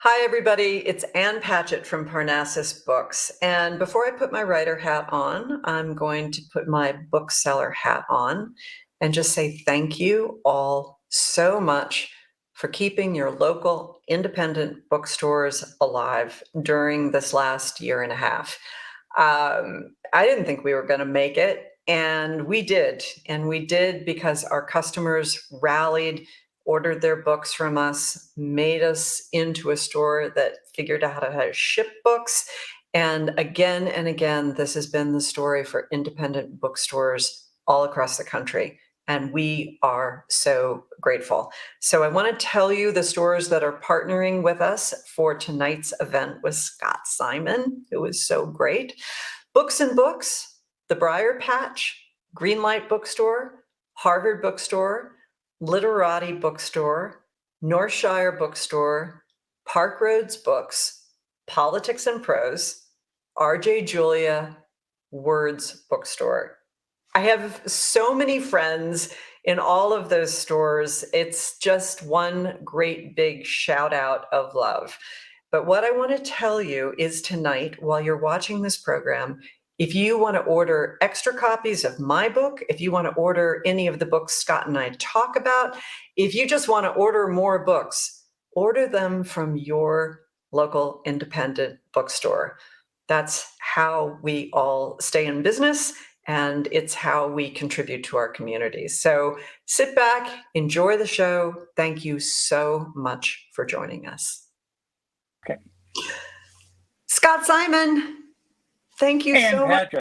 Hi, everybody. It's Ann Patchett from Parnassus Books. And before I put my writer hat on, I'm going to put my bookseller hat on and just say thank you all so much for keeping your local independent bookstores alive during this last year and a half. I didn't think we were going to make it, and we did. And we did because our customers rallied, ordered their books from us, made us into a store that figured out how to ship books. And again, this has been the story for independent bookstores all across the country. And we are so grateful. So I want to tell you the stores that are partnering with us for tonight's event with Scott Simon, who is so great. Books and Books, The Briar Patch, Greenlight Bookstore, Harvard Bookstore, Literati Bookstore, Northshire Bookstore, Park Roads Books, Politics and Prose, RJ Julia, Words Bookstore. I have so many friends in all of those stores. It's just one great big shout out of love. But what I want to tell you is tonight, while you're watching this program, if you want to order extra copies of my book, if you want to order any of the books Scott and I talk about, if you just want to order more books, order them from your local independent bookstore. That's how we all stay in business, and it's how we contribute to our communities. So sit back, enjoy the show. Thank you so much for joining us. Okay. Scott Simon. Thank you so much.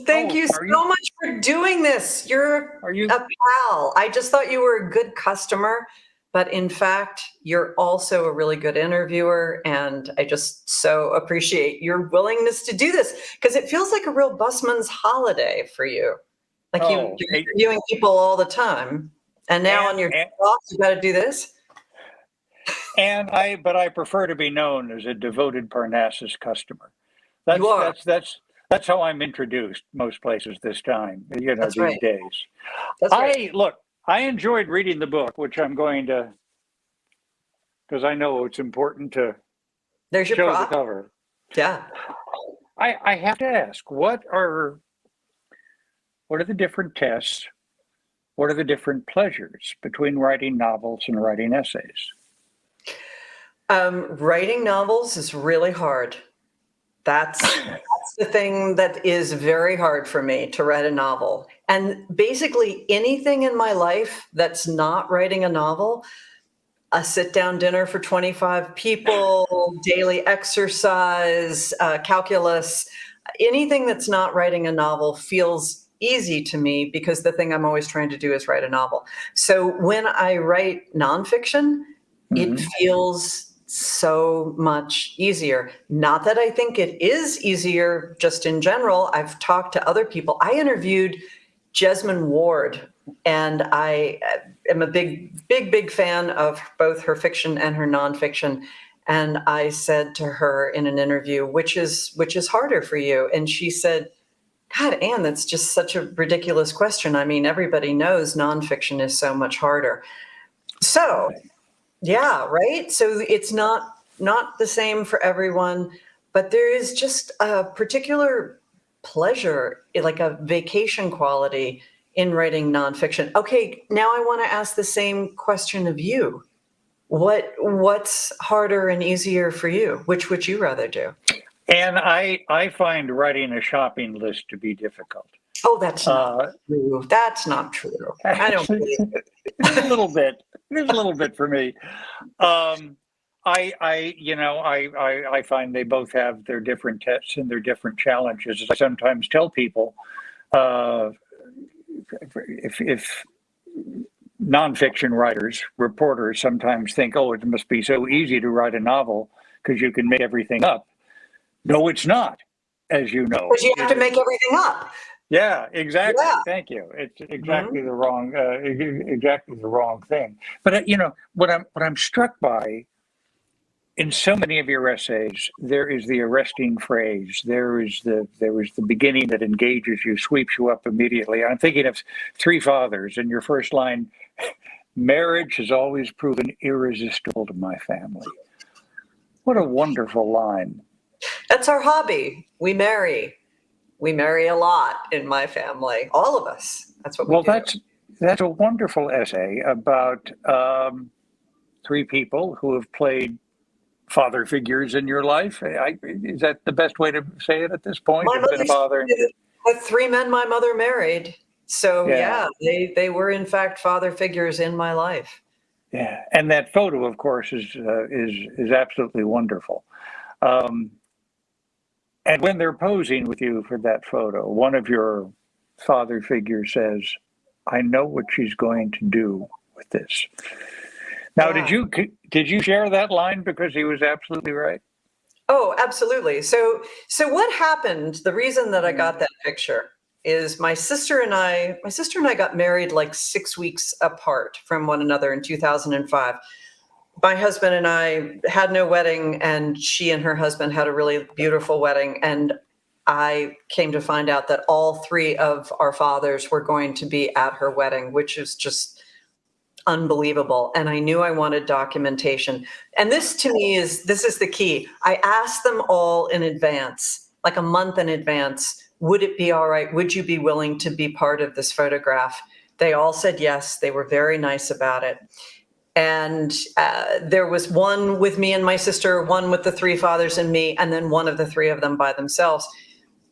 Thank you so much for doing this. You're a pal. I just thought you were a good customer, but in fact, you're also a really good interviewer. And I just so appreciate your willingness to do this because it feels like a real busman's holiday for you. Like you're interviewing people all the time. And now on your talk, you got to do this. And but I prefer to be known as a devoted Parnassus customer. You are. That's how I'm introduced most places this time, That's these right. days. That's right. Look, I enjoyed reading the book, which I'm going to, because I know it's important to There's your show prop. the cover. Yeah. I have to ask, what are the different tests? What are the different pleasures between writing novels and writing essays? Writing novels is really hard. That's the thing that is very hard for me, to write a novel. And basically anything in my life that's not writing a novel, a sit-down dinner for 25 people, daily exercise, calculus, anything that's not writing a novel feels easy to me because the thing I'm always trying to do is write a novel. So when I write nonfiction, it feels so much easier. Not that I think it is easier just in general. I've talked to other people. I interviewed Jesmyn Ward, and I am a big fan of both her fiction and her nonfiction. And I said to her in an interview, which is harder for you? And she said, God, Anne, that's just such a ridiculous question. I mean, everybody knows nonfiction is so much harder. So yeah, right. So it's not the same for everyone, but there is just a particular pleasure, like a vacation quality in writing nonfiction. Okay, now I want to ask the same question of you. What's harder and easier for you? Which would you rather do? And I find writing a shopping list to be difficult. Oh, that's not true. That's not true. I don't believe it. There's a little bit. There's a little bit for me. I find they both have their different tests and their different challenges. I sometimes tell people, if nonfiction writers, reporters sometimes think, oh, it must be so easy to write a novel because you can make everything up. No, it's not, as you know. But you have to make everything up. Yeah, exactly. Yeah. Thank you. It's exactly the wrong thing. But what I'm struck by in so many of your essays, there is the arresting phrase. There is the beginning that engages you, sweeps you up immediately. I'm thinking of Three Fathers, and your first line: "Marriage has always proven irresistible to my family." What a wonderful line. That's our hobby. We marry. We marry a lot in my family. All of us. That's what we Well, do. that's a wonderful essay about three people who have played father figures in your life. Is that the best way to say it at this point? My Have been a mother's father? the three men my mother married. So Yeah, yeah, they were in fact father figures in my life. yeah. And that photo, of course, is absolutely wonderful. Um, and when they're posing with you for that photo, one of your father figures says, "I know what she's going to do with this." Now, Yeah. did you share that line because he was absolutely right? Oh, absolutely. So what happened, the reason that I got that picture is my sister and I got married like 6 weeks apart from one another in 2005. My husband and I had no wedding, and she and her husband had a really beautiful wedding. And I came to find out that all three of our fathers were going to be at her wedding, which is just unbelievable. And I knew I wanted documentation. And this is the key. I asked them all in advance, like a month in advance, would it be all right? Would you be willing to be part of this photograph? They all said yes. They were very nice about it. And there was one with me and my sister, one with the three fathers and me, and then one of the three of them by themselves.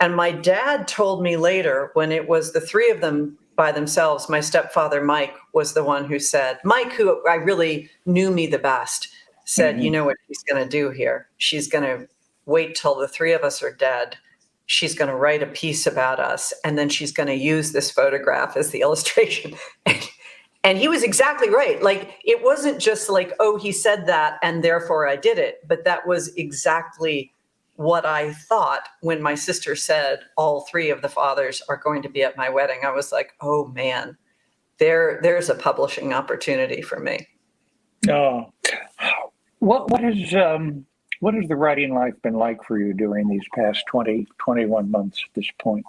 And my dad told me later, when it was the three of them by themselves, my stepfather, Mike, was the one who said, Mike, who I really knew me the best, said, you Hmm. know what she's going to do here? She's going to wait till the three of us are dead. She's going to write a piece about us, and then she's going to use this photograph as the illustration. And he was exactly right. Like, it wasn't just like, oh, he said that and therefore I did it. But that was exactly what I thought when my sister said all three of the fathers are going to be at my wedding. I was like, oh man, there's a publishing opportunity for me. Oh, what has the writing life been like for you during these past 21 months at this point?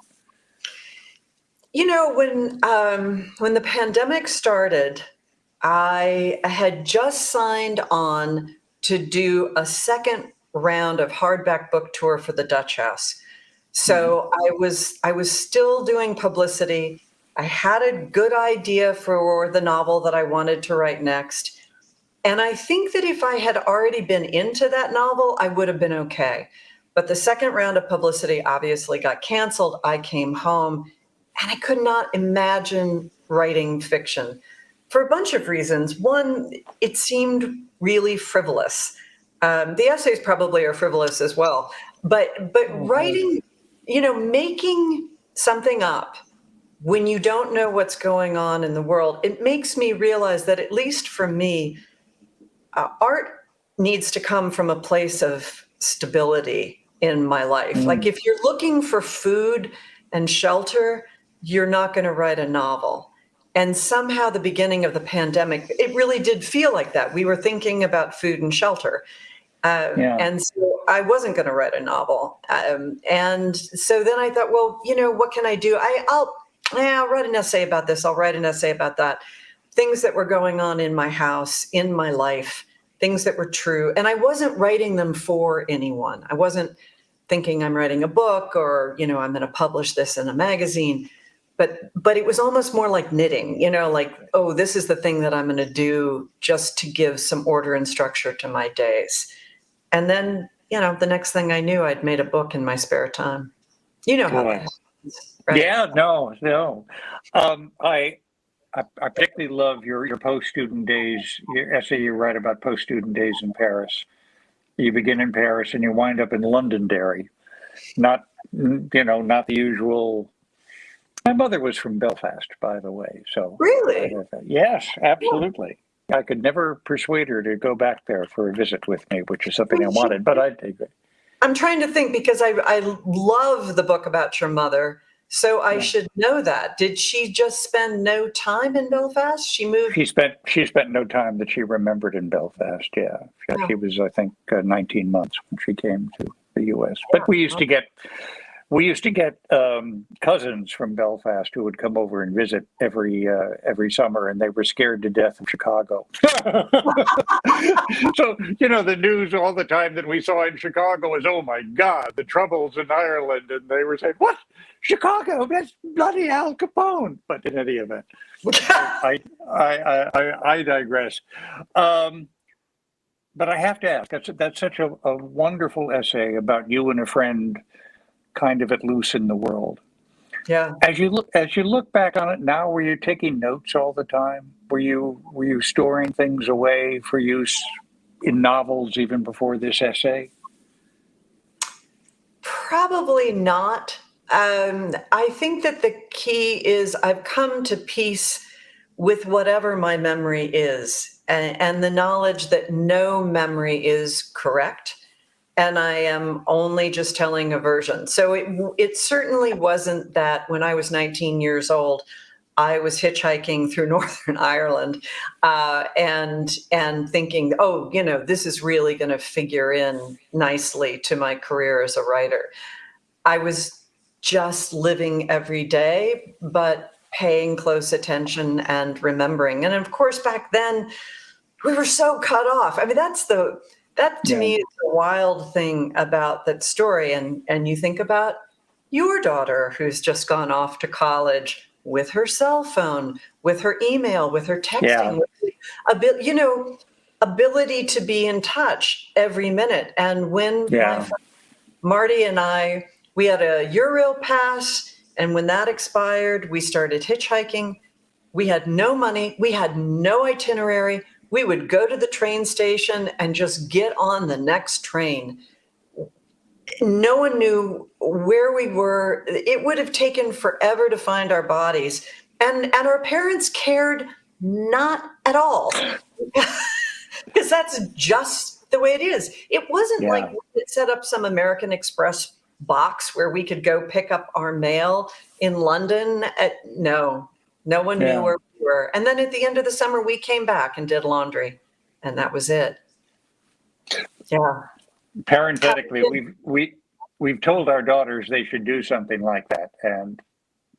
You know, when the pandemic started, I had just signed on to do a second round of hardback book tour for the Dutch House. Mhm. So I was still doing publicity. I had a good idea for the novel that I wanted to write next. And I think that if I had already been into that novel, I would have been okay. But the second round of publicity obviously got canceled. I came home and I could not imagine writing fiction for a bunch of reasons. One, it seemed really frivolous. The essays probably are frivolous as well, but Oh, right. writing, making something up when you don't know what's going on in the world, it makes me realize that, at least for me, art needs to come from a place of stability in my life. Like, Mm. if you're looking for food and shelter, you're not going to write a novel. And somehow the beginning of the pandemic, it really did feel like that. We were thinking about food and shelter. Yeah. And so I wasn't going to write a novel. And so then I thought, well, what can I do? I'll write an essay about this. I'll write an essay about that. Things that were going on in my house, in my life, things that were true. And I wasn't writing them for anyone. I wasn't thinking I'm writing a book, or, I'm going to publish this in a magazine. But it was almost more like knitting, like, oh, this is the thing that I'm going to do just to give some order and structure to my days. And then, the next thing I knew, I'd made a book in my spare time. You know how that Boy. happens, right? Yeah. No. No. Um, I I particularly love your post student days. Your essay you write about post student days in Paris. You begin in Paris and you wind up in Londonderry. Not not the usual. My mother was from Belfast, by the way. So, Really? yes, absolutely. I could never persuade her to go back there for a visit with me, which is something I wanted, but I take it. I'm trying to think, because I love the book about your mother, so I Yeah. should know that. Did she just spend no time in Belfast? She moved. She spent no time that she remembered in Belfast. Yeah, Oh, she was, I think, 19 months when she came to the U.S. But we used yeah. to get We used to get cousins from Belfast who would come over and visit every summer, and they were scared to death of Chicago. So, the news all the time that we saw in Chicago was, oh my God, the troubles in Ireland. And they were saying, what? Chicago? That's bloody Al Capone. But in any event, I digress. But I have to ask, that's such a wonderful essay about you and a friend kind of at loose in the world. Yeah. As you look back on it now, were you taking notes all the time? Were you storing things away for use in novels even before this essay? Probably not. I think that the key is I've come to peace with whatever my memory is, and the knowledge that no memory is correct, and I am only just telling a version. So it certainly wasn't that when I was 19 years old, I was hitchhiking through Northern Ireland and thinking, oh, this is really going to figure in nicely to my career as a writer. I was just living every day, but paying close attention and remembering. And of course, back then, we were so cut off. I mean, that to me is the wild thing about that story. And you think about your daughter who's just gone off to college with her cell phone, with her email, with her texting, with ability to be in touch every minute. And when my friend Marty and I, we had a Eurail pass, and when that expired, we started hitchhiking. We had no money. We had no itinerary. We would go to the train station and just get on the next train. No one knew where we were. It would have taken forever to find our bodies. And our parents cared not at all. Because that's just the way it is. It wasn't like we had set up some American Express box where we could go pick up our mail in London. No one knew where we were. And then at the end of the summer, we came back and did laundry, and that was it. Yeah. Parenthetically, we've told our daughters they should do something like that, and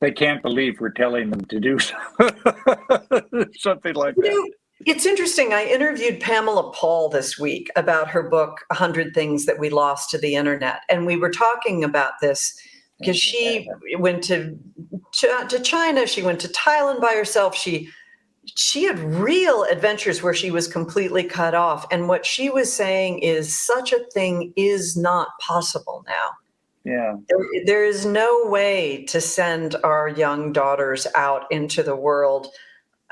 they can't believe we're telling them to do something like that. It's interesting. I interviewed Pamela Paul this week about her book, 100 Things That We Lost to the Internet. And we were talking about this because she went to China. She went to Thailand by herself. She had real adventures where she was completely cut off. And what she was saying is such a thing is not possible now. Yeah. There is no way to send our young daughters out into the world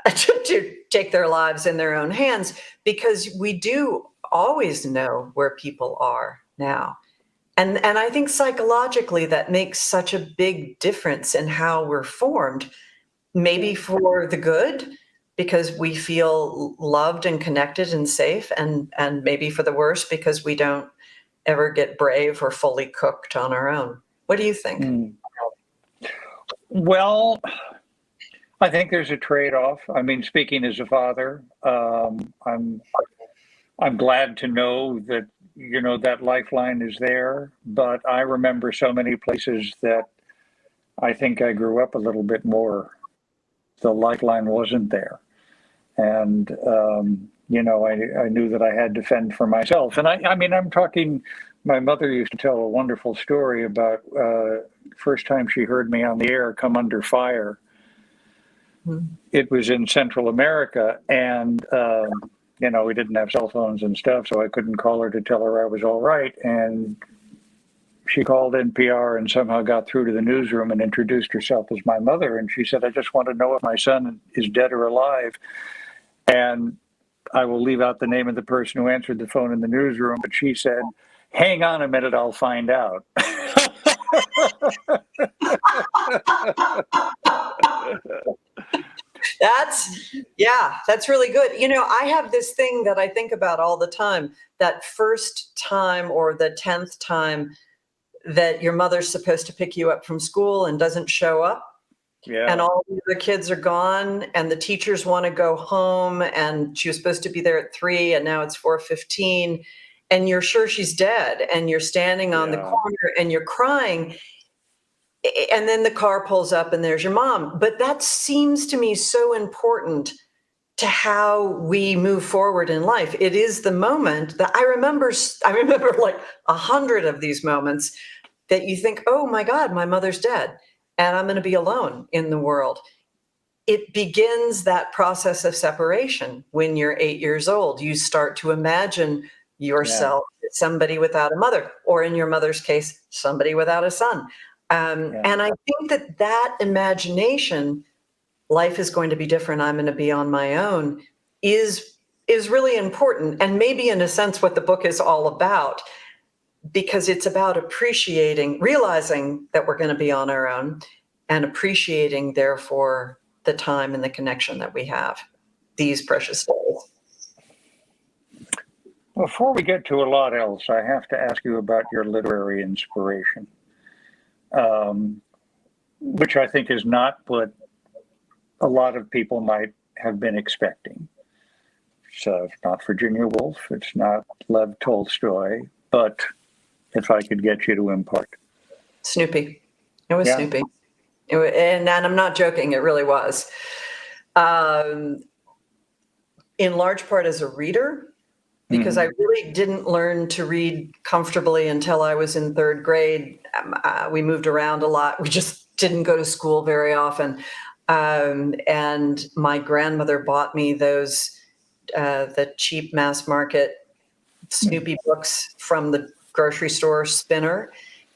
to take their lives in their own hands, because we do always know where people are now. And I think psychologically that makes such a big difference in how we're formed, maybe for the good, because we feel loved and connected and safe, and maybe for the worse, because we don't ever get brave or fully cooked on our own. What do you think? Well, I think there's a trade-off. I mean, speaking as a father, I'm glad to know that that lifeline is there. But I remember so many places that I think I grew up a little bit more. The lifeline wasn't there, and I knew that I had to fend for myself. And I mean, I'm talking. My mother used to tell a wonderful story about first time she heard me on the air come under fire. It was in Central America, and we didn't have cell phones and stuff, so I couldn't call her to tell her I was all right. And she called NPR and somehow got through to the newsroom and introduced herself as my mother. And she said, "I just want to know if my son is dead or alive." And I will leave out the name of the person who answered the phone in the newsroom, but she said, "Hang on a minute, I'll find out." That's really good. I have this thing that I think about all the time, that first time or the 10th time that your mother's supposed to pick you up from school and doesn't show up. Yeah. And all the kids are gone and the teachers want to go home, and she was supposed to be there at 3 and now it's 4:15, and you're sure she's dead, and you're standing on the corner and you're crying. And then the car pulls up and there's your mom. But that seems to me so important to how we move forward in life. It is the moment that I remember like 100 of these moments that you think, oh my God, my mother's dead and I'm going to be alone in the world. It begins that process of separation when you're 8 years old. You start to imagine yourself as somebody without a mother, or in your mother's case, somebody without a son. And I think that imagination, life is going to be different, I'm going to be on my own, is really important. And maybe in a sense what the book is all about, because it's about realizing that we're going to be on our own, and appreciating, therefore, the time and the connection that we have these precious days. Before we get to a lot else, I have to ask you about your literary inspiration, which I think is not what a lot of people might have been expecting. So it's not Virginia Woolf, it's not Lev Tolstoy, but if I could get you to impart. Snoopy. It was Snoopy. And I'm not joking, it really was. In large part as a reader, because I really didn't learn to read comfortably until I was in third grade. We moved around a lot. We just didn't go to school very often. And my grandmother bought me those, the cheap mass market Snoopy books from the grocery store spinner.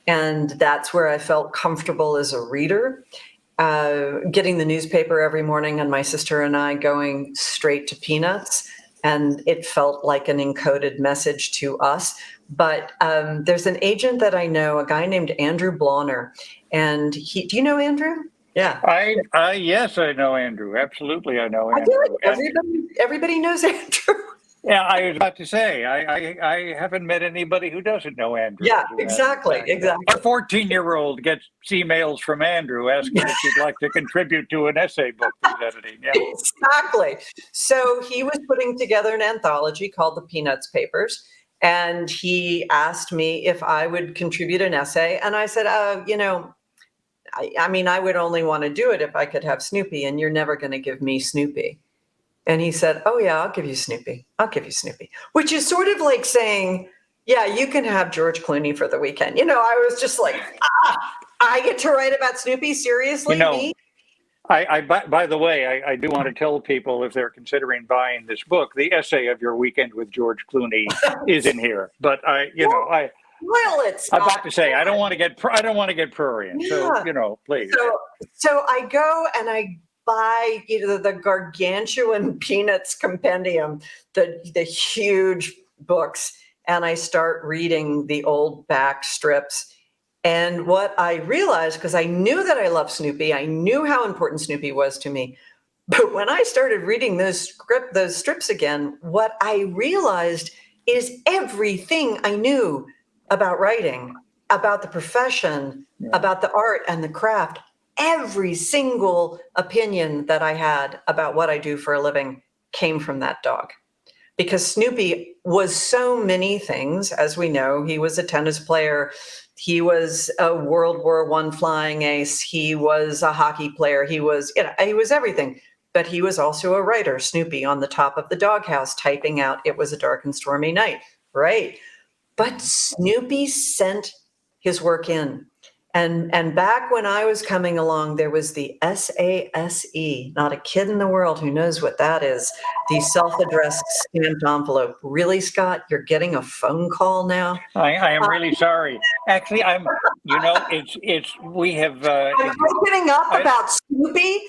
And that's where I felt comfortable as a reader, getting the newspaper every morning and my sister and I going straight to Peanuts. And it felt like an encoded message to us. But there's an agent that I know, a guy named Andrew Blauner. And do you know Andrew? Yeah. Yes, I know Andrew. Absolutely, I know Andrew. I feel like everybody knows Andrew. Yeah, I was about to say, I haven't met anybody who doesn't know Andrew. Yeah, exactly. Our 14-year-old gets emails from Andrew asking if she'd like to contribute to an essay book he's editing. Yeah. Exactly. So he was putting together an anthology called the Peanuts Papers, and he asked me if I would contribute an essay. And I said, I mean, I would only want to do it if I could have Snoopy, and you're never going to give me Snoopy. And he said, oh, yeah, I'll give you Snoopy. I'll give you Snoopy, which is sort of like saying, yeah, you can have George Clooney for the weekend. I was just like, I get to write about Snoopy? Seriously? Me? By the way, I do want to tell people, if they're considering buying this book, the essay of your weekend with George Clooney is in here. But I'm about to say, I don't want to get prurient. Yeah. So, please. So I go and I buy the gargantuan Peanuts compendium, the huge books, and I start reading the old back strips. And what I realized, because I knew that I loved Snoopy, I knew how important Snoopy was to me. But when I started reading those strips again, what I realized is everything I knew about writing, about the profession, about the art and the craft. Every single opinion that I had about what I do for a living came from that dog. Because Snoopy was so many things, as we know. He was a tennis player. He was a World War I flying ace. He was a hockey player. He was everything. But he was also a writer, Snoopy, on the top of the doghouse, typing out, "It was a dark and stormy night." Right. But Snoopy sent his work in. And back when I was coming along, there was the SASE, not a kid in the world who knows what that is, the self-addressed stamped envelope. Really, Scott, you're getting a phone call now? I am really sorry. Actually, we have... Am I getting up about Snoopy?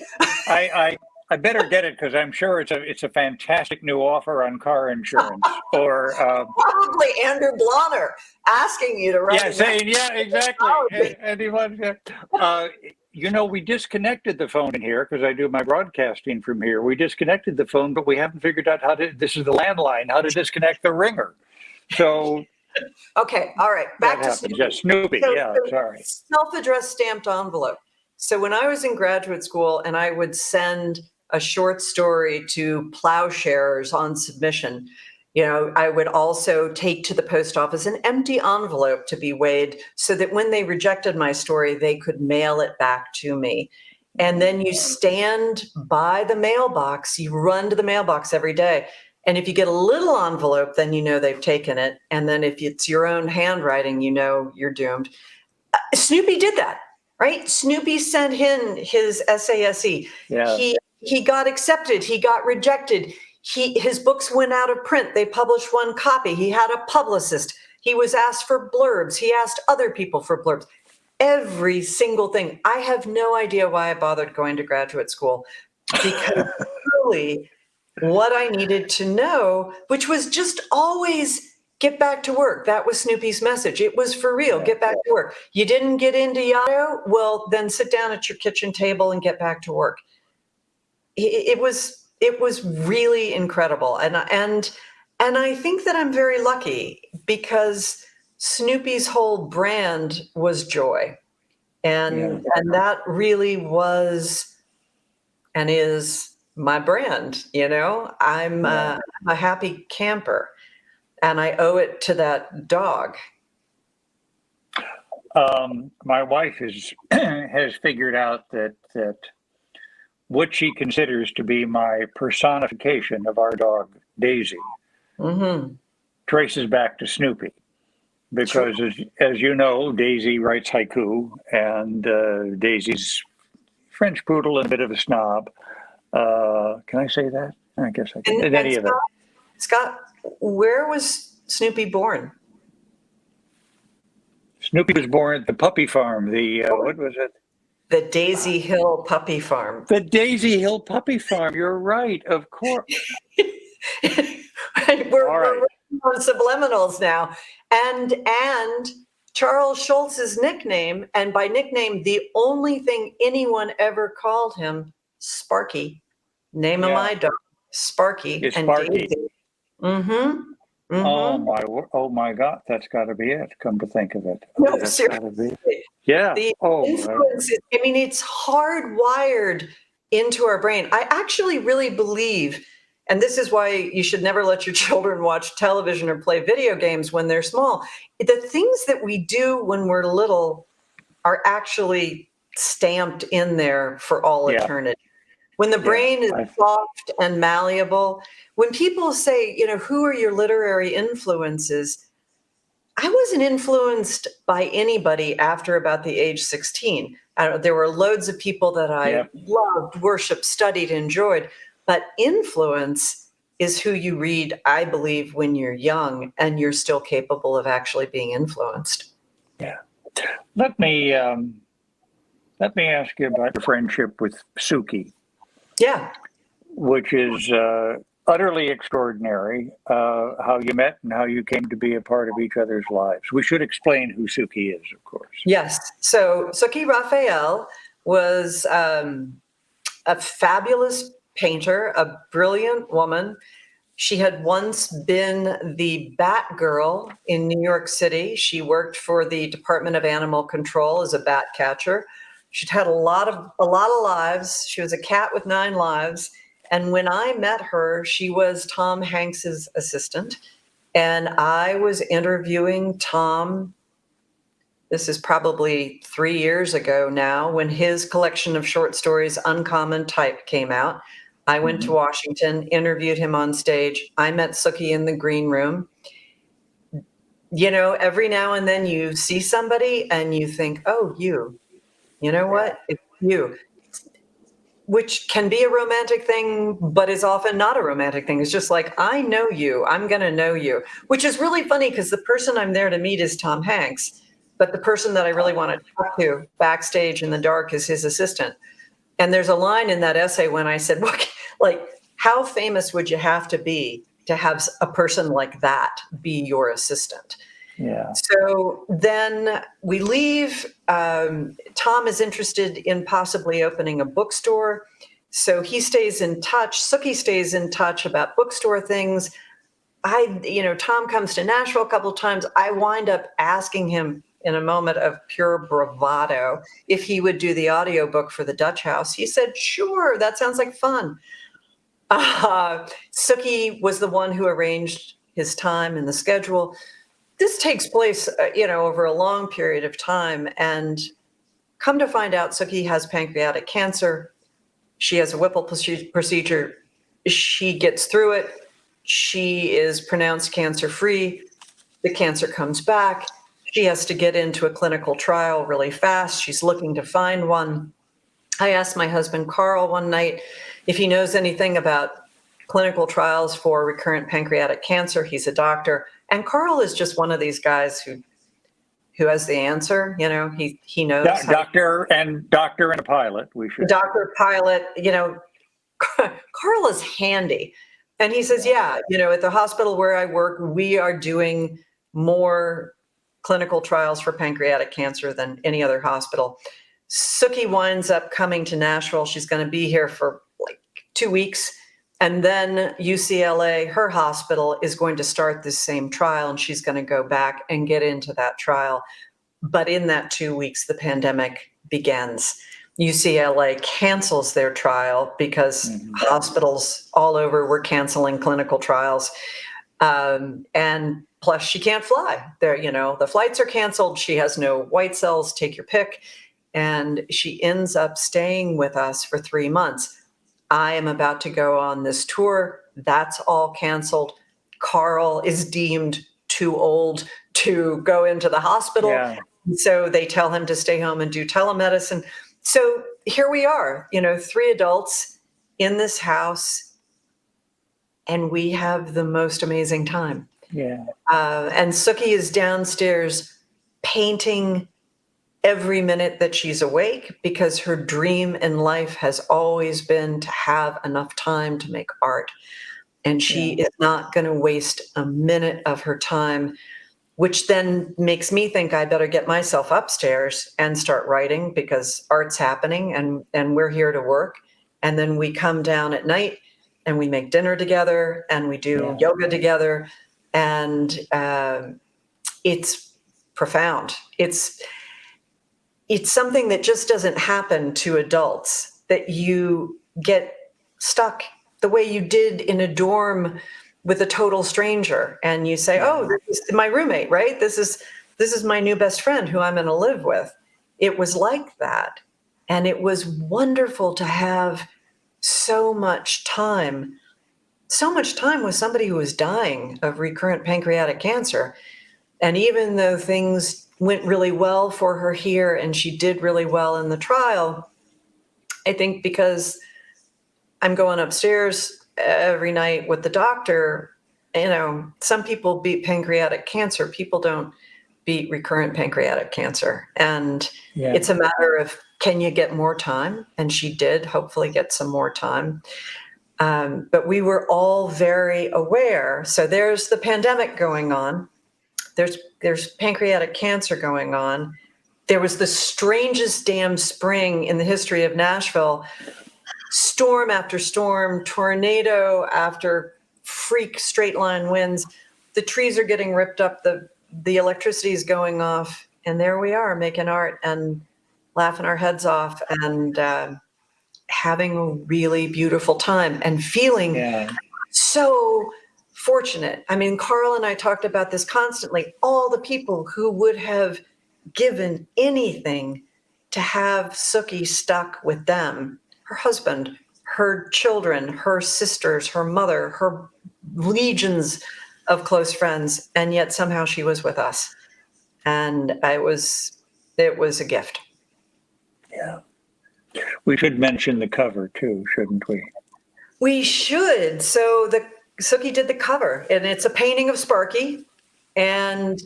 I better get it, because I'm sure it's a fantastic new offer on car insurance. Or probably Andrew Blauner asking you to write. Yeah, saying exactly. Anyone? We disconnected the phone in here because I do my broadcasting from here. We disconnected the phone, but we haven't figured out how to. This is the landline. How to disconnect the ringer? So. Okay. All right. Back to Snoopy. Yeah, Snoopy. Sorry. Self-addressed stamped envelope. So when I was in graduate school and I would send a short story to Plowshares on submission, I would also take to the post office an empty envelope to be weighed so that when they rejected my story, they could mail it back to me. And then you stand by the mailbox, you run to the mailbox every day. And if you get a little envelope, then you know they've taken it. And then if it's your own handwriting, you know you're doomed. Snoopy did that, right? Snoopy sent in his SASE. Yeah. He got accepted. He got rejected. His books went out of print. They published one copy. He had a publicist. He was asked for blurbs. He asked other people for blurbs. Every single thing. I have no idea why I bothered going to graduate school, because really what I needed to know, which was just always get back to work. That was Snoopy's message. It was for real. Get back to work. You didn't get into Yahoo? Well, then sit down at your kitchen table and get back to work. It was really incredible. And I think that I'm very lucky because Snoopy's whole brand was joy. And that really was and is my brand. I'm a happy camper, and I owe it to that dog. My wife has figured out that what she considers to be my personification of our dog, Daisy, traces back to Snoopy. Because as you know, Daisy writes haiku, and Daisy's French poodle and a bit of a snob. Can I say that? I guess I can. In any event. Scott, where was Snoopy born? Snoopy was born at the puppy farm. What was it? The Daisy Hill Puppy Farm. The Daisy Hill Puppy Farm. You're right, of course. We're on subliminals now. And Charles Schultz's nickname, and by nickname, the only thing anyone ever called him, Sparky. Name of my dog, Sparky. It's and Sparky. Daisy. Oh my God, that's got to be it. Come to think of it, No, seriously. Yeah. The influence is, it's hardwired into our brain. I actually really believe, and this is why you should never let your children watch television or play video games when they're small. The things that we do when we're little are actually stamped in there for all eternity. When the brain is soft and malleable, when people say, who are your literary influences? I wasn't influenced by anybody after about the age 16. There were loads of people that I loved, worshiped, studied, enjoyed. But influence is who you read, I believe, when you're young and you're still capable of actually being influenced. Yeah. Let me ask you about your friendship with Sookie. Yeah. Which is utterly extraordinary, how you met and how you came to be a part of each other's lives. We should explain who Sookie is, of course. Yes. So Sookie Raphael was a fabulous painter, a brilliant woman. She had once been the Batgirl in New York City. She worked for the Department of Animal Control as a bat catcher. She'd had a lot of lives. She was a cat with 9 lives. And when I met her, she was Tom Hanks's assistant. And I was interviewing Tom. This is probably 3 years ago now, when his collection of short stories, Uncommon Type, came out. I went to Washington, interviewed him on stage. I met Sookie in the green room. Every now and then you see somebody and you think, oh, you know what? It's you. Which can be a romantic thing, but is often not a romantic thing. It's just like, I know you. I'm going to know you. Which is really funny because the person I'm there to meet is Tom Hanks. But the person that I really want to talk to backstage in the dark is his assistant. And there's a line in that essay when I said, look, how famous would you have to be to have a person like that be your assistant? Yeah. So then we leave. Tom is interested in possibly opening a bookstore. So he stays in touch. Sookie stays in touch about bookstore things. Tom comes to Nashville a couple of times. I wind up asking him in a moment of pure bravado if he would do the audiobook for the Dutch House. He said, sure, that sounds like fun. Sookie was the one who arranged his time in the schedule. This takes place, over a long period of time. And come to find out, Sookie has pancreatic cancer. She has a Whipple procedure. She gets through it. She is pronounced cancer-free. The cancer comes back. She has to get into a clinical trial really fast. She's looking to find one. I asked my husband, Carl, one night if he knows anything about clinical trials for recurrent pancreatic cancer. He's a doctor. And Carl is just one of these guys who has the answer. He knows. Doctor and a pilot. We should. Doctor, pilot, Carl is handy. And he says, yeah, at the hospital where I work, we are doing more clinical trials for pancreatic cancer than any other hospital. Sookie winds up coming to Nashville. She's going to be here for like 2 weeks. And then UCLA, her hospital, is going to start this same trial, and she's going to go back and get into that trial. But in that 2 weeks, the pandemic begins. UCLA cancels their trial because hospitals all over were canceling clinical trials. And plus, she can't fly. The flights are canceled. She has no white cells, take your pick. And she ends up staying with us for 3 months. I am about to go on this tour. That's all canceled. Carl is deemed too old to go into the hospital. Yeah. So they tell him to stay home and do telemedicine. So here we are, 3 adults in this house, and we have the most amazing time. Yeah. And Sookie is downstairs painting every minute that she's awake, because her dream in life has always been to have enough time to make art. And she is not going to waste a minute of her time, which then makes me think I better get myself upstairs and start writing, because art's happening and we're here to work. And then we come down at night and we make dinner together and we do yoga together. And it's profound. It's something that just doesn't happen to adults, that you get stuck the way you did in a dorm with a total stranger, and you say, oh, this is my roommate, right? This is my new best friend who I'm going to live with. It was like that. And it was wonderful to have so much time with somebody who was dying of recurrent pancreatic cancer. And even though things went really well for her here and she did really well in the trial, I think because I'm going upstairs every night with the doctor, some people beat pancreatic cancer. People don't beat recurrent pancreatic cancer. And it's a matter of, can you get more time? And she did hopefully get some more time. But we were all very aware. So there's the pandemic going on. There's pancreatic cancer going on. There was the strangest damn spring in the history of Nashville. Storm after storm, tornado after freak straight line winds. The trees are getting ripped up. The electricity is going off. And there we are making art and laughing our heads off and having a really beautiful time and feeling so fortunate. I mean, Carl and I talked about this constantly. All the people who would have given anything to have Sookie stuck with them, her husband, her children, her sisters, her mother, her legions of close friends, and yet somehow she was with us. And it was a gift. Yeah. We should mention the cover too, shouldn't we? We should. So Sookie did the cover, and it's a painting of Sparky, and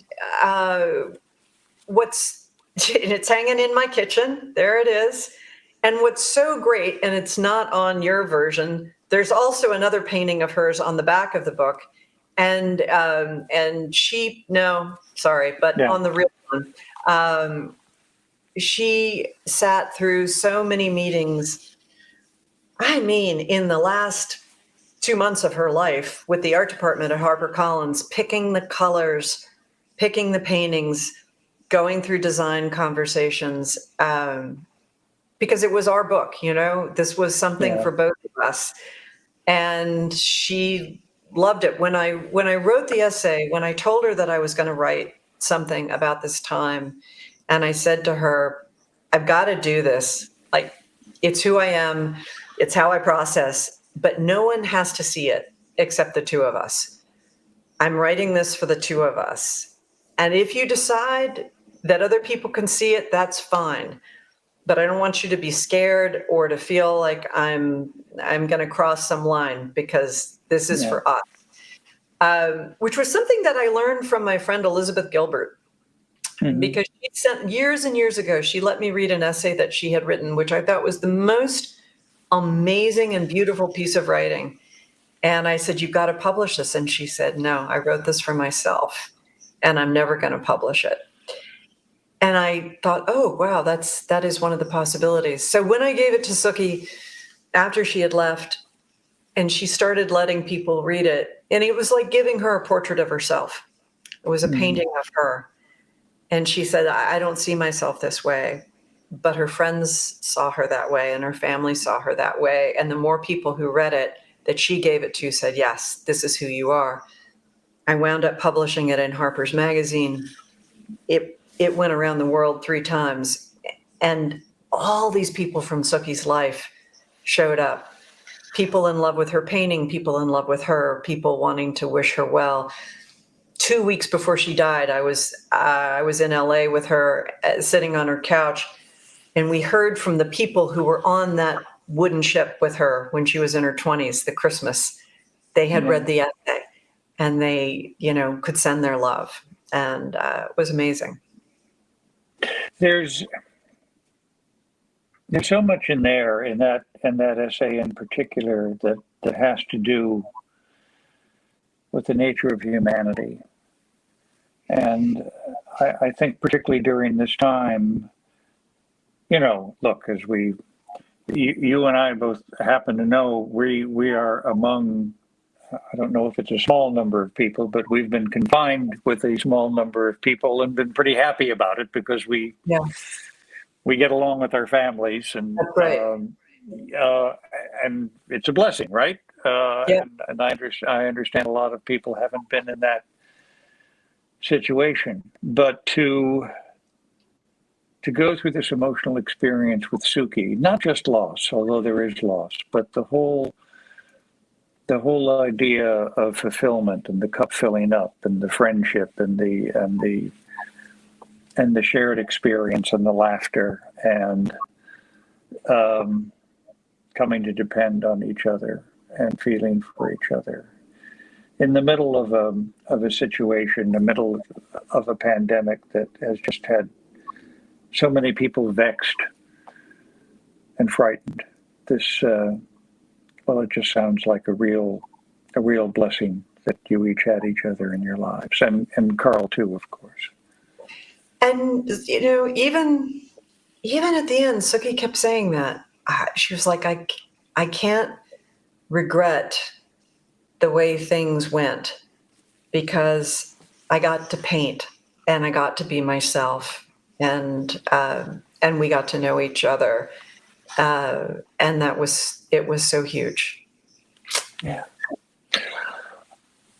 it's hanging in my kitchen. There it is. And what's so great, and it's not on your version, there's also another painting of hers on the back of the book, and on the real one, she sat through so many meetings. I mean, in the last 2 months of her life with the art department at HarperCollins, picking the colors, picking the paintings, going through design conversations, because it was our book, this was something for both of us. And she loved it. When I wrote the essay, when I told her that I was going to write something about this time, and I said to her, I've got to do this. Like, it's who I am. It's how I process, but no one has to see it except the two of us. I'm writing this for the two of us. And if you decide that other people can see it, that's fine. But I don't want you to be scared or to feel like I'm going to cross some line, because this is for us. Which was something that I learned from my friend Elizabeth Gilbert, because she sent years and years ago, she let me read an essay that she had written, which I thought was the most amazing and beautiful piece of writing. And I said, you've got to publish this. And she said, no, I wrote this for myself and I'm never going to publish it. And I thought, oh, wow, that is one of the possibilities. So when I gave it to Sookie after she had left, and she started letting people read it, and it was like giving her a portrait of herself. It was a painting of her. And she said, I don't see myself this way. But her friends saw her that way, and her family saw her that way. And the more people who read it that she gave it to said, yes, this is who you are. I wound up publishing it in Harper's Magazine. It went around the world 3 times. And all these people from Sookie's life showed up. People in love with her painting, people in love with her, people wanting to wish her well. 2 weeks before she died, I was in LA with her, sitting on her couch, and we heard from the people who were on that wooden ship with her when she was in her 20s, the Christmas. They had read the essay, and they, could send their love, and it was amazing. There's so much in there in that essay in particular that has to do with the nature of humanity. And I think particularly during this time, look, as you and I both happen to know, we are among, I don't know if it's a small number of people, but we've been confined with a small number of people and been pretty happy about it, because we get along with our families, and that's right. And it's a blessing, right? Yeah. And I understand a lot of people haven't been in that situation, but to go through this emotional experience with Sookie, not just loss, although there is loss, but the whole idea of fulfillment and the cup filling up and the friendship and the shared experience and the laughter and coming to depend on each other and feeling for each other in the middle of a situation, in the middle of a pandemic that has just had so many people vexed and frightened. This, it just sounds like a real blessing that you each had each other in your lives, and Carl too, of course. And, even at the end, Sookie kept saying that. She was like, I can't regret the way things went, because I got to paint and I got to be myself, and we got to know each other. And it was so huge. Yeah.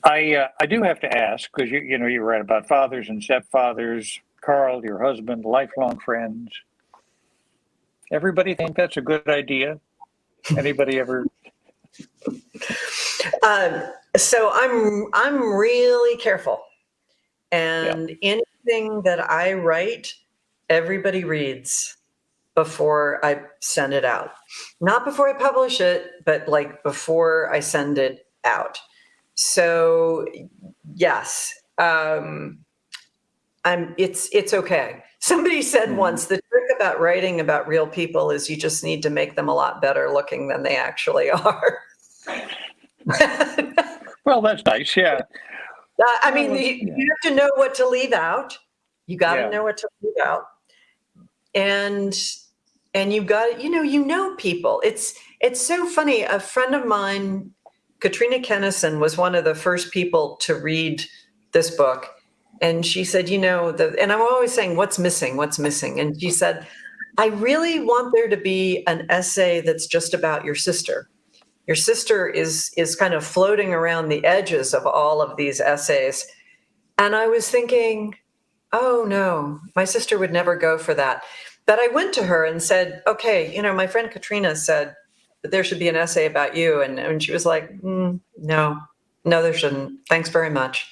I do have to ask, because you write about fathers and stepfathers, Carl, your husband, lifelong friends. Everybody think that's a good idea? Anybody ever? So I'm really careful, and anything that I write, everybody reads before I send it out. Not before I publish it, but like before I send it out. So yes, it's okay. Somebody said once, the trick about writing about real people is you just need to make them a lot better looking than they actually are. Well, that's nice. Yeah. You have to know what to leave out. You got to know what to leave out. And you've got, people. It's so funny. A friend of mine, Katrina Kennison, was one of the first people to read this book. And she said, and I'm always saying, what's missing? What's missing? And she said, I really want there to be an essay that's just about your sister. your sister is kind of floating around the edges of all of these essays. And I was thinking, oh no, my sister would never go for that. But I went to her and said, okay, my friend Katrina said that there should be an essay about you. And she was like, no, there shouldn't. Thanks very much.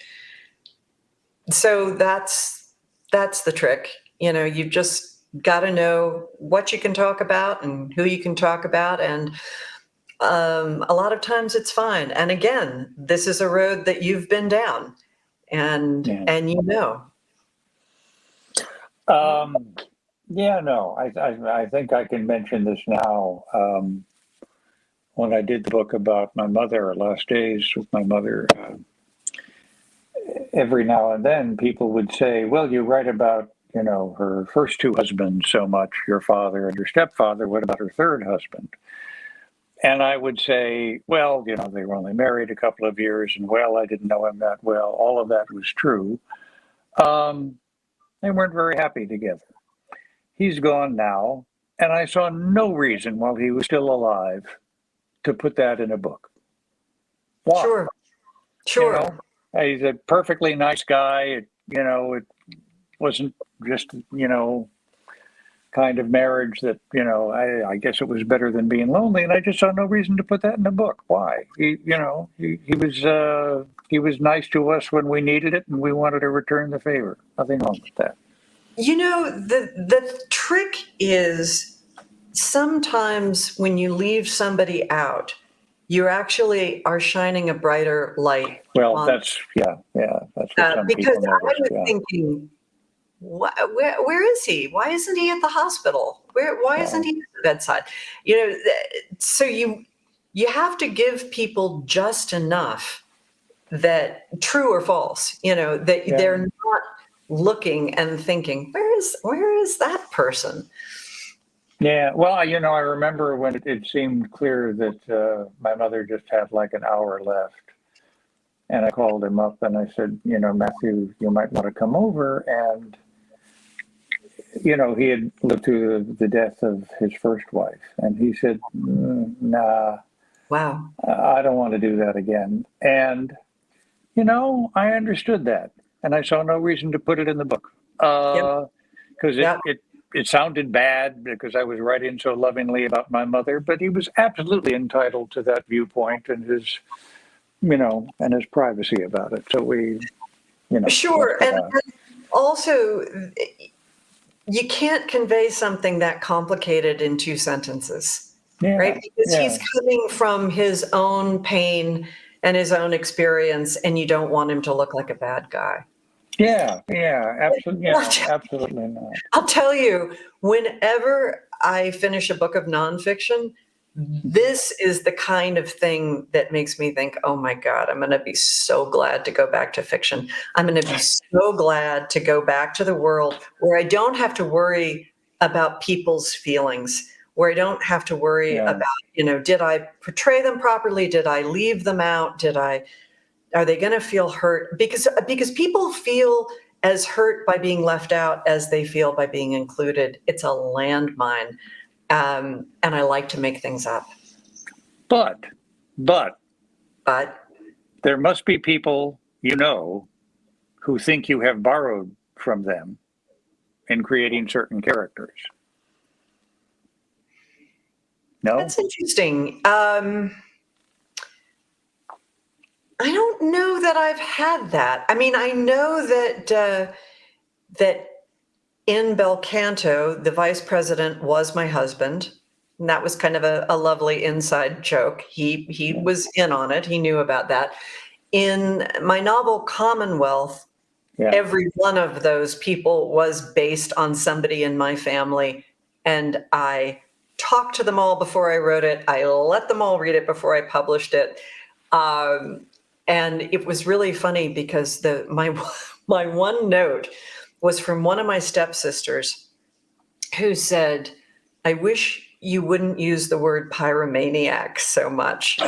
So that's the trick. You've just got to know what you can talk about and who you can talk about. And a lot of times it's fine. And again, this is a road that you've been down and I think I can mention this now. When I did the book about my mother, Last Days with my mother, every now and then people would say, well, you write about, her first two husbands so much, your father and your stepfather. What about her third husband? And I would say, well, they were only married a couple of years, and well, I didn't know him that well. All of that was true. They weren't very happy together. He's gone now, and I saw no reason while he was still alive to put that in a book. Why? Sure. He's a perfectly nice guy. It wasn't just, kind of marriage that, I guess it was better than being lonely. And I just saw no reason to put that in a book. Why? He was nice to us when we needed it, and we wanted to return the favor. Nothing wrong with that. The trick is sometimes when you leave somebody out, you actually are shining a brighter light. Well, that's what some because people I was notice, thinking, where is he? Why isn't he at the hospital? Why isn't he at the bedside? So you have to give people just enough that true or false, that they're not looking and thinking, where is that person? Yeah, well, I remember when it seemed clear that my mother just had like an hour left. And I called him up and I said, Matthew, you might want to come over. And, he had lived through the death of his first wife. And he said, nah. Wow. I don't want to do that again. And, I understood that. And I saw no reason to put it in the book. Because it sounded bad because I was writing so lovingly about my mother, but he was absolutely entitled to that viewpoint and his, and his privacy about it. So we, Sure. And also, you can't convey something that complicated in 2 sentences, right? Because he's coming from his own pain and his own experience, and you don't want him to look like a bad guy. Absolutely not. I'll tell you, whenever I finish a book of nonfiction, this is the kind of thing that makes me think, oh my God, I'm going to be so glad to go back to fiction. I'm going to be so glad to go back to the world where I don't have to worry about people's feelings, where I don't have to worry about, did I portray them properly? Did I leave them out? Are they going to feel hurt? Because people feel as hurt by being left out as they feel by being included. It's a landmine. And I like to make things up. But there must be people, who think you have borrowed from them in creating certain characters. No? That's interesting. I don't know that I've had that. I mean, I know that in Bel Canto, the vice president was my husband. And that was kind of a lovely inside joke. He was in on it. He knew about that. In my novel Commonwealth, every one of those people was based on somebody in my family. And I talked to them all before I wrote it. I let them all read it before I published it. And it was really funny because my one note was from one of my stepsisters who said, I wish you wouldn't use the word pyromaniac so much.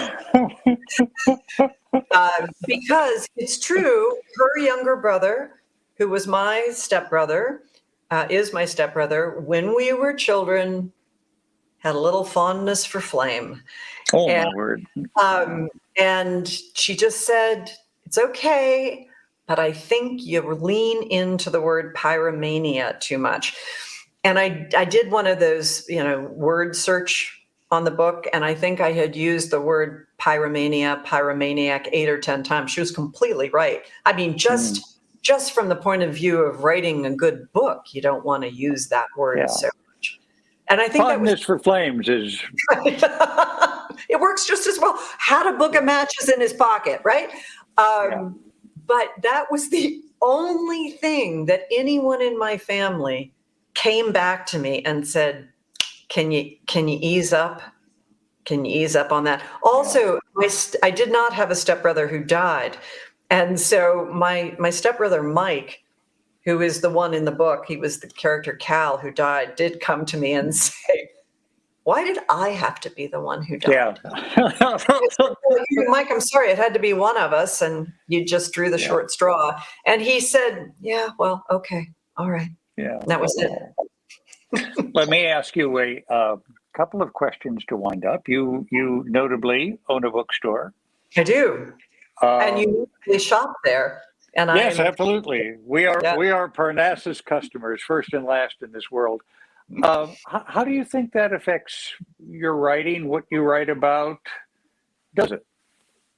Because it's true, her younger brother, who was my stepbrother, is my stepbrother, when we were children, had a little fondness for flame. Oh, And, my word. and she just said, it's okay, but I think you lean into the word pyromania too much. And I did one of those, word search on the book, and I think I had used the word pyromania, pyromaniac 8 or 10 times. She was completely right. I mean, just from the point of view of writing a good book, you don't want to use that word so much. And I think fondness for flames is it works just as well. Had a book of matches in his pocket, right? But that was the only thing that anyone in my family came back to me and said, can you ease up? Can you ease up on that? Also, I did not have a stepbrother who died. And so my stepbrother, Mike, who is the one in the book, he was the character Cal who died, did come to me and say, why did I have to be the one who died? Mike, I'm sorry, it had to be one of us, and you just drew the short straw. And he said, yeah, well, okay, all right. Yeah. That was it. Let me ask you a couple of questions to wind up. You notably own a bookstore. I do. And you shop there. And yes, absolutely. We are Parnassus customers, first and last in this world. How do you think that affects your writing, what you write about? Does it?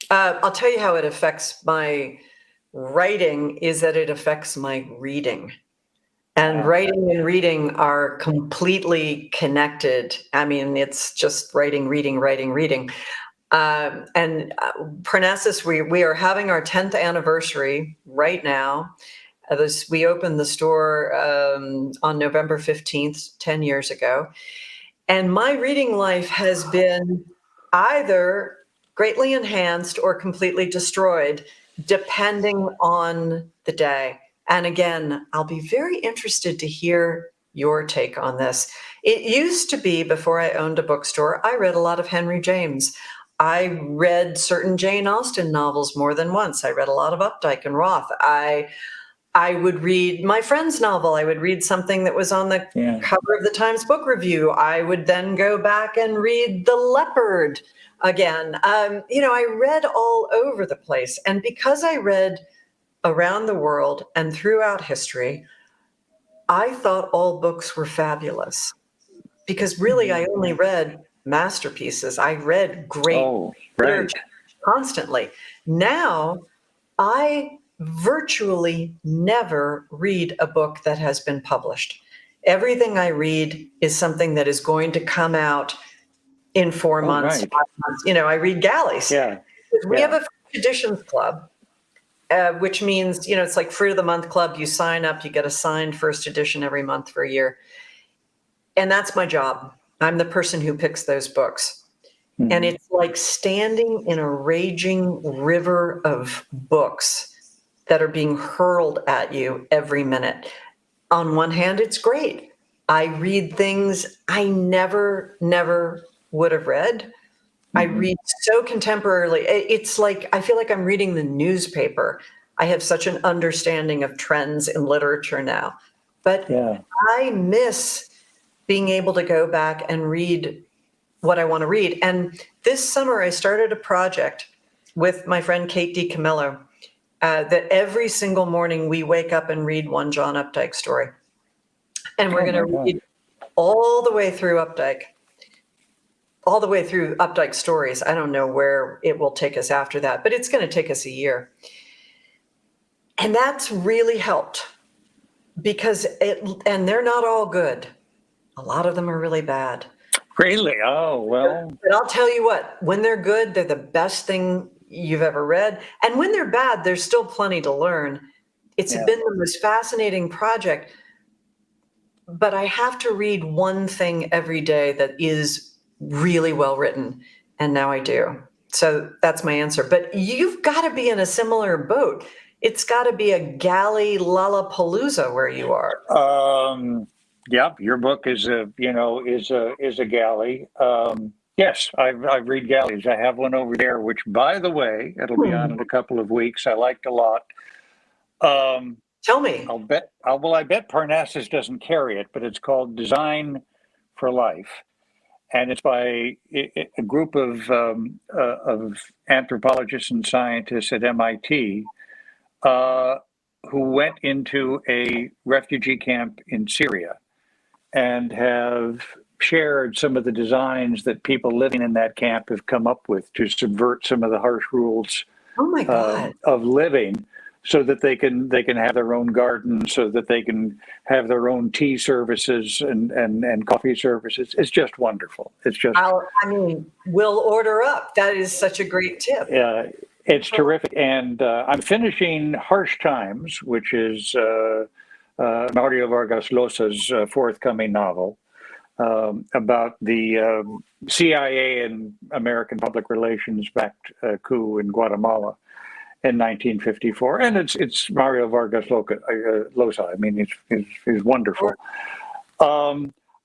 I'll tell you how it affects my writing is that it affects my reading. And writing and reading are completely connected. I mean, it's just writing, reading. And Parnassus, we are having our 10th anniversary right now. We opened the store on November 15th, 10 years ago. And my reading life has been either greatly enhanced or completely destroyed, depending on the day. And again, I'll be very interested to hear your take on this. It used to be, before I owned a bookstore, I read a lot of Henry James. I read certain Jane Austen novels more than once. I read a lot of Updike and Roth. I would read my friend's novel. I would read something that was on the cover of the Times Book Review. I would then go back and read The Leopard again. I read all over the place. And because I read around the world and throughout history, I thought all books were fabulous. Because really, I only read masterpieces. I read great literature constantly. Now, I virtually never read a book that has been published. Everything I read is something that is going to come out in 4 months, 5 months. I read galleys. We have a first editions club, which means, it's like Fruit of the Month Club. You sign up, you get a signed first edition every month for a year. And that's my job. I'm the person who picks those books. Mm-hmm. And it's like standing in a raging river of books that are being hurled at you every minute. On one hand, it's great. I read things I never would have read. Mm-hmm. I read so contemporarily. It's like, I feel like I'm reading the newspaper. I have such an understanding of trends in literature now. But I miss being able to go back and read what I want to read. And this summer, I started a project with my friend Kate DiCamillo that every single morning we wake up and read one John Updike story. And we're going to read all the way through Updike, stories. I don't know where it will take us after that, but it's going to take us a year. And that's really helped because and they're not all good. A lot of them are really bad. Really? Oh, well. But I'll tell you what, when they're good, they're the best thing you've ever read. And when they're bad, there's still plenty to learn. It's been the most fascinating project. But I have to read one thing every day that is really well written. And now I do. So that's my answer. But you've got to be in a similar boat. It's got to be a galley Lollapalooza where you are. Yeah, your book is a galley. Yes, I read galleys. I have one over there, which, by the way, it'll be on in a couple of weeks. I liked a lot. Tell me. I bet Parnassus doesn't carry it, but it's called Design for Life. and it's by a group of anthropologists and scientists at MIT who went into a refugee camp in Syria and have shared some of the designs that people living in that camp have come up with to subvert some of the harsh rules Oh my God. of living, so that they can have their own garden, so that they can have their own tea services and coffee services. It's just wonderful. It's just we'll order up. That is such a great tip. it's terrific. And I'm finishing Harsh Times, which is Mario Vargas Llosa's forthcoming novel about the CIA and American public relations backed coup in Guatemala in 1954, and it's Mario Vargas Llosa. I mean, he's wonderful.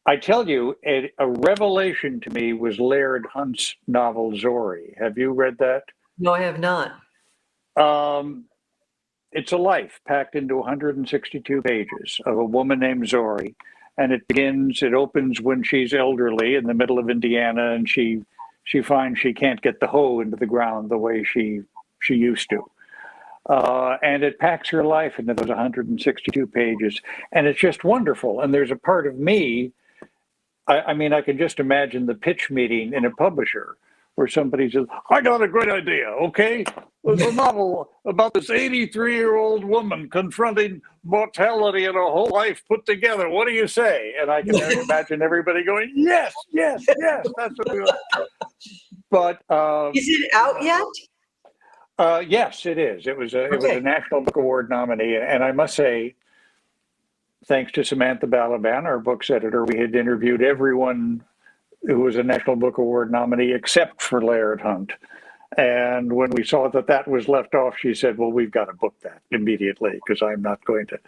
I tell you, a revelation to me was Laird Hunt's novel Zory. Have you read that? No, I have not. It's a life packed into 162 pages of a woman named Zory, and it opens when she's elderly in the middle of Indiana, and she finds she can't get the hoe into the ground the way she used to. And it packs her life into those 162 pages. And it's just wonderful. And there's a part of me, I mean, I can just imagine the pitch meeting in a publisher where somebody says, I got a great idea, okay? There's a novel about this 83-year-old woman confronting mortality and her whole life put together. What do you say? And I can imagine everybody going, yes, yes, yes, that's what we want. But is it out yet? Yes, it is. It was a National Book Award nominee, and I must say, thanks to Samantha Balaban, our books editor, we had interviewed everyone who was a National Book Award nominee except for Laird Hunt. And when we saw that was left off, she said, "Well, we've got to book that immediately because I'm not going to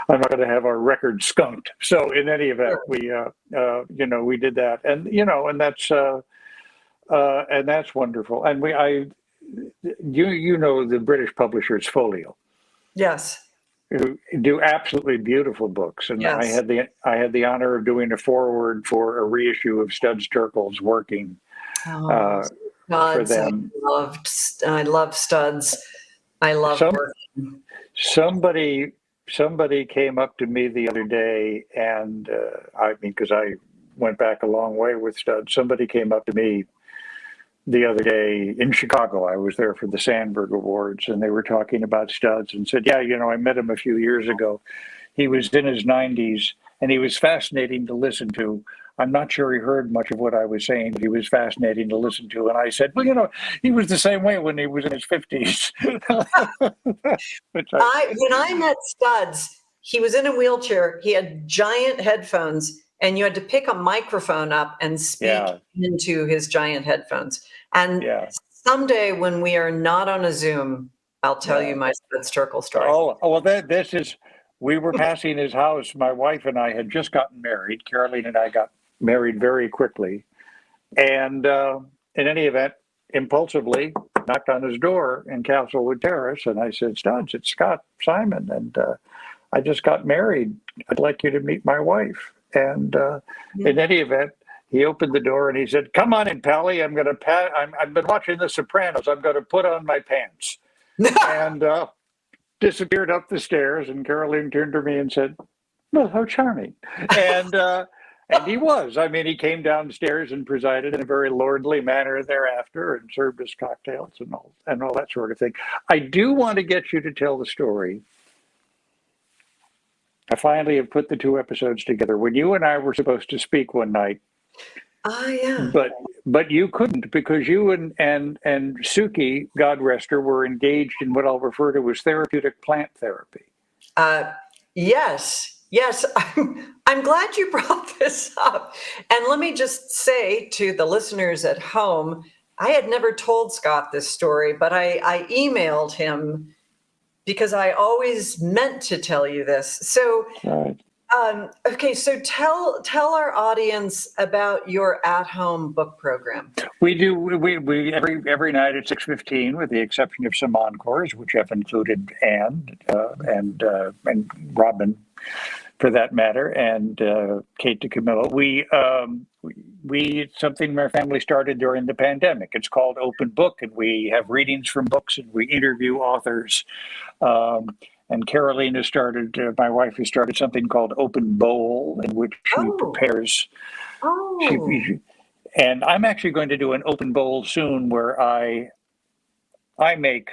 have our record skunked." So in any event, we did that, and that's wonderful. And the British publishers Folio. Yes. Who do absolutely beautiful books, and yes. I had the honor of doing a foreword for a reissue of Studs Terkel's Working for them. I love Studs. I love Working. Somebody came up to me the other day, and because I went back a long way with Studs. Somebody came up to me the other day in Chicago. I was there for the Sandberg Awards, and they were talking about Studs and said, I met him a few years ago. He was in his 90s, and he was fascinating to listen to. I'm not sure he heard much of what I was saying, but he was fascinating to listen to. And I said, well, he was the same way when he was in his 50s. When I met Studs, he was in a wheelchair. He had giant headphones, and you had to pick a microphone up and speak into his giant headphones. And someday when we are not on a Zoom, I'll tell you my Studs Terkel story. Oh, well, we were passing his house. My wife and I had just gotten married. Caroline and I got married very quickly. And in any event, impulsively knocked on his door in Castlewood Terrace. And I said, Studs, it's Scott Simon. And I just got married. I'd like you to meet my wife. And in any event, he opened the door and he said, "Come on in, Pally. I've been watching The Sopranos. I'm going to put on my pants." And disappeared up the stairs. And Caroline turned to me and said, "Well, how charming." And he was. I mean, he came downstairs and presided in a very lordly manner thereafter and served us cocktails and all that sort of thing. I do want to get you to tell the story. I finally have put the two episodes together. When you and I were supposed to speak one night, but you couldn't because you and Sookie, God rest her, were engaged in what I'll refer to as therapeutic plant therapy. Yes. I'm glad you brought this up. And let me just say to the listeners at home, I had never told Scott this story, but I emailed him because I always meant to tell you this. So, okay, so tell our audience about your at-home book program. We do. We every night at 6:15, with the exception of some encores, which have included Anne and Robin, for that matter, and Kate DeCamillo. it's something my family started during the pandemic. It's called Open Book, and we have readings from books, and we interview authors. And Caroline has started, my wife has started something called Open Bowl, in which she prepares. Oh. And I'm actually going to do an Open Bowl soon, where I make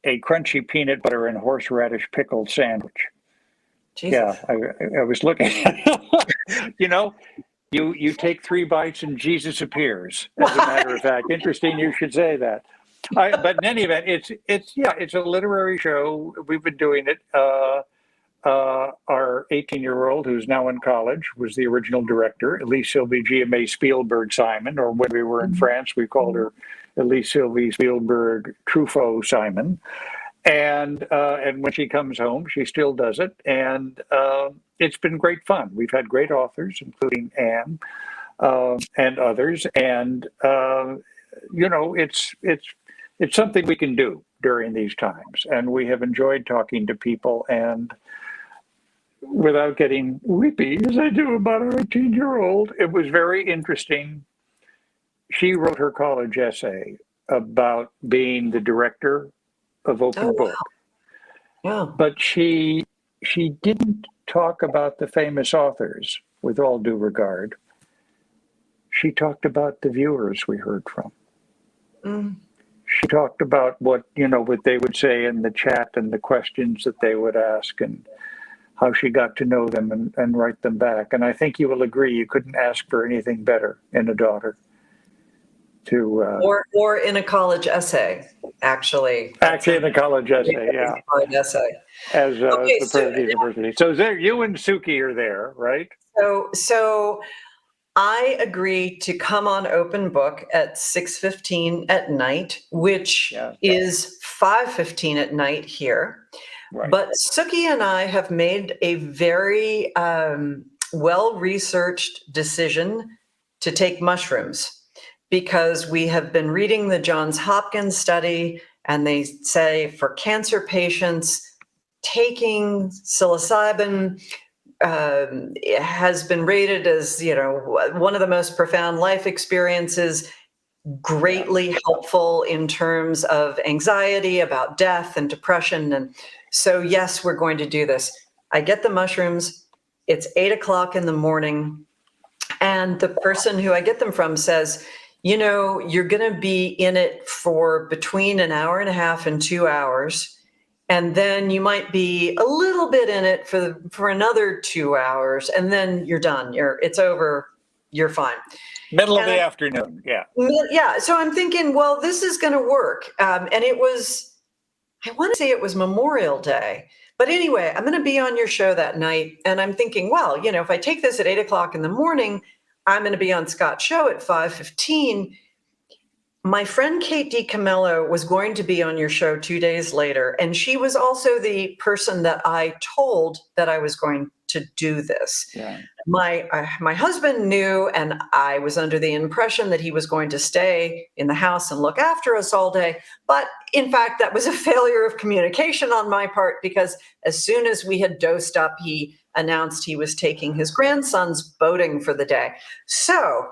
a crunchy peanut butter and horseradish pickled sandwich. Jesus. Yeah, I was looking. You take 3 bites and Jesus appears. As a matter of fact, interesting. You should say that. But in any event, it's a literary show. We've been doing it. Our 18-year-old, who's now in college, was the original director. Elise Sylvie GMA Spielberg Simon, or when we were in France, we called her Elise Sylvie Spielberg Truffaut Simon. And when she comes home, she still does it, and it's been great fun. We've had great authors, including Anne and others, and it's something we can do during these times, and we have enjoyed talking to people, and without getting weepy as I do about our 18-year-old, it was very interesting. She wrote her college essay about being the director of Open Book. Yeah. But she didn't talk about the famous authors, with all due regard. She talked about the viewers we heard from. She talked about what they would say in the chat and the questions that they would ask, and how she got to know them and write them back. And I think you will agree, you couldn't ask for anything better in a daughter. Or in a college essay, actually. Actually, in a college essay, yeah. College essay. As the president of the university. So you and Sookie are there, right? So I agree to come on Open Book at 6:15 at night, which is 5:15 at night here. Right. But Sookie and I have made a very well-researched decision to take mushrooms, because we have been reading the Johns Hopkins study, and they say for cancer patients, taking psilocybin has been rated as, one of the most profound life experiences, greatly helpful in terms of anxiety about death and depression. And so, yes, we're going to do this. I get the mushrooms. It's 8:00 in the morning. And the person who I get them from says, you're going to be in it for between an hour and a half and 2 hours. And then you might be a little bit in it for another 2 hours. And then you're done. It's over. You're fine. Middle of the afternoon. Yeah. Yeah. So I'm thinking, well, this is going to work. And I want to say it was Memorial Day. But anyway, I'm going to be on your show that night. And I'm thinking, well, if I take this at 8:00 in the morning, I'm going to be on Scott's show at 5:15. My friend Kate DiCamello was going to be on your show 2 days later. And she was also the person that I told that I was going to do this. Yeah. My husband knew, and I was under the impression that he was going to stay in the house and look after us all day. But in fact, that was a failure of communication on my part, because as soon as we had dosed up, he announced he was taking his grandsons boating for the day. So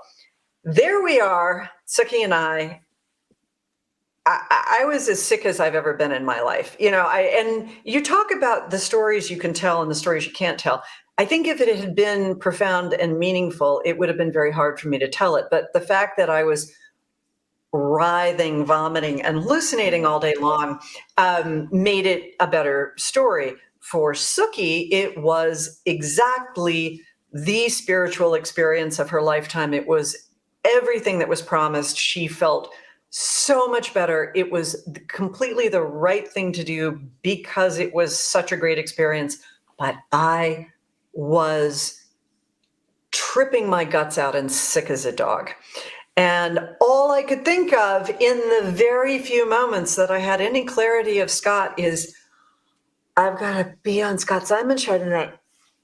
there we are, Sookie and I was as sick as I've ever been in my life. And you talk about the stories you can tell and the stories you can't tell. I think if it had been profound and meaningful, it would have been very hard for me to tell it. But the fact that I was writhing, vomiting, and hallucinating all day long made it a better story. For Sookie, it was exactly the spiritual experience of her lifetime. It was everything that was promised. She felt so much better. It was completely the right thing to do because it was such a great experience. But I was tripping my guts out and sick as a dog. And all I could think of in the very few moments that I had any clarity of Scott is, I've got to be on Scott Simon's show tonight.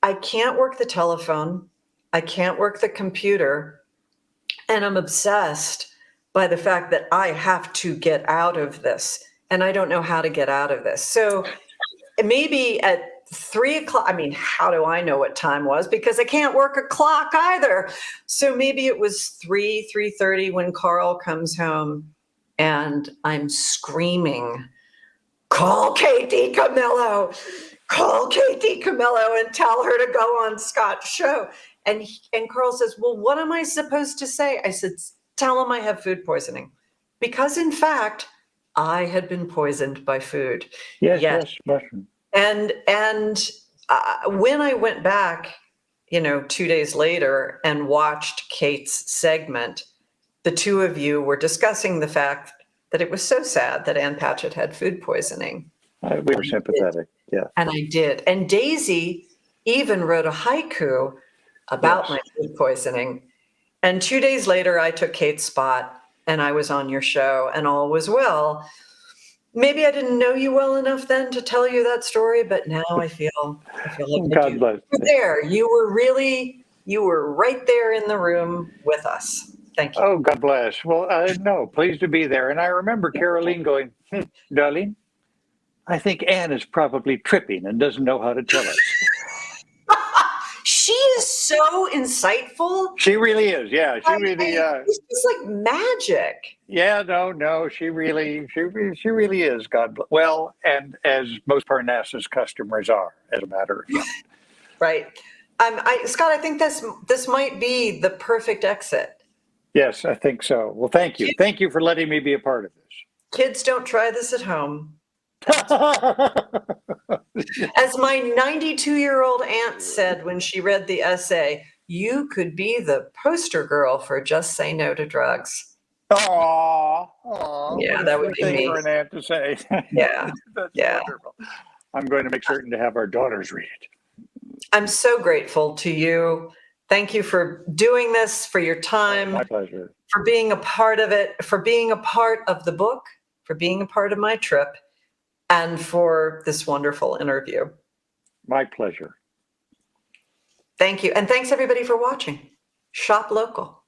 I can't work the telephone. I can't work the computer. And I'm obsessed by the fact that I have to get out of this. And I don't know how to get out of this. So maybe at 3 o'clock. I mean, how do I know what time was? Because I can't work a clock either. So maybe it was 3:30 when Carl comes home and I'm screaming, call Katie Camillo, call Katie Camillo and tell her to go on Scott's show. And Carl says, well, what am I supposed to say? I said, tell him I have food poisoning. Because in fact, I had been poisoned by food. Yes, mushroom. And when I went back, 2 days later and watched Kate's segment, the two of you were discussing the fact that it was so sad that Ann Patchett had food poisoning. We were sympathetic, yeah. And I did. And Daisy even wrote a haiku about my food poisoning. And 2 days later, I took Kate's spot and I was on your show and all was well. Maybe I didn't know you well enough then to tell you that story, but now I feel like God bless. you were there. You were right there in the room with us. Thank you. Oh, God bless. Well, no, pleased to be there. And I remember Caroline going, darling, I think Anne is probably tripping and doesn't know how to tell us. She is so insightful. She really is. Yeah, she really. It's just like magic. Yeah, no, she really is. God bless. Well, and as most Parnassus customers are, as a matter of fact. Right. Scott, I think this might be the perfect exit. Yes, I think so. Well, thank you. Thank you for letting me be a part of this. Kids, don't try this at home. As my 92-year-old aunt said when she read the essay, you could be the poster girl for Just Say No to Drugs. Aww. Yeah, that would be me. For an aunt to say. Yeah. That's Yeah. wonderful. I'm going to make certain to have our daughters read it. I'm so grateful to you. Thank you for doing this, for your time. My pleasure. For being a part of it, for being a part of the book, for being a part of my trip, and for this wonderful interview. My pleasure. Thank you. And thanks everybody for watching. Shop local.